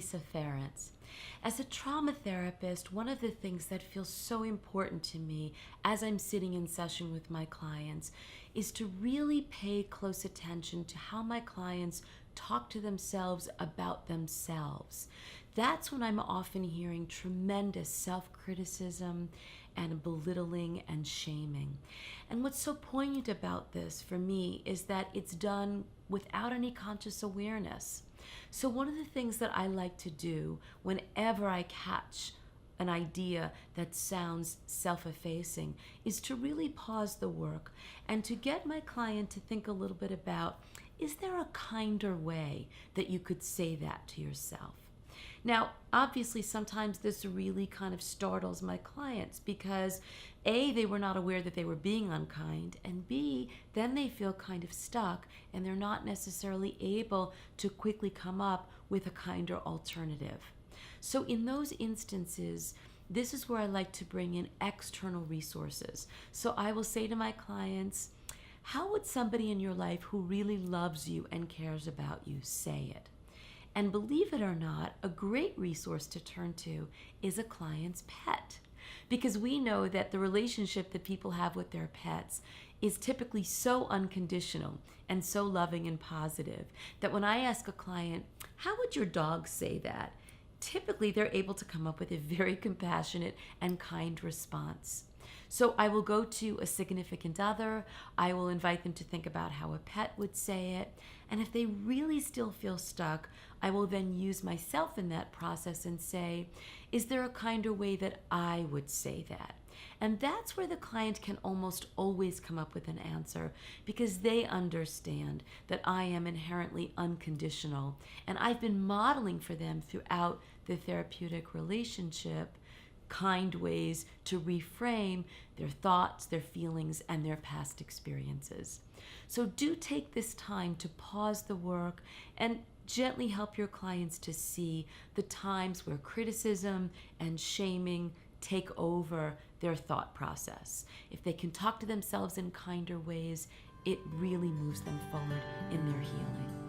Lisa Ferrance. As a trauma therapist, one of the things that feels so important to me as I'm sitting in session with my clients is to really pay close attention to how my clients talk to themselves about themselves. That's when I'm often hearing tremendous self-criticism and belittling and shaming. And what's so poignant about this for me is that it's done without any conscious awareness. So one of the things that I like to do whenever I catch an idea that sounds self-effacing is to really pause the work and to get my client to think a little bit about, is there a kinder way that you could say that to yourself? Now, obviously, sometimes this really kind of startles my clients because A, they were not aware that they were being unkind, and B, then they feel kind of stuck and they're not necessarily able to quickly come up with a kinder alternative. So in those instances, this is where I like to bring in external resources. So I will say to my clients, how would somebody in your life who really loves you and cares about you say it? And believe it or not, a great resource to turn to is a client's pet. Because we know that the relationship that people have with their pets is typically so unconditional and so loving and positive that when I ask a client, how would your dog say that? Typically they're able to come up with a very compassionate and kind response. So I will go to a significant other, I will invite them to think about how a pet would say it, and if they really still feel stuck, I will then use myself in that process and say, is there a kinder way that I would say that? And that's where the client can almost always come up with an answer because they understand that I am inherently unconditional, and I've been modeling for them throughout the therapeutic relationship kind ways to reframe their thoughts, their feelings, and their past experiences. So do take this time to pause the work and gently help your clients to see the times where criticism and shaming take over their thought process. If they can talk to themselves in kinder ways, it really moves them forward in their healing.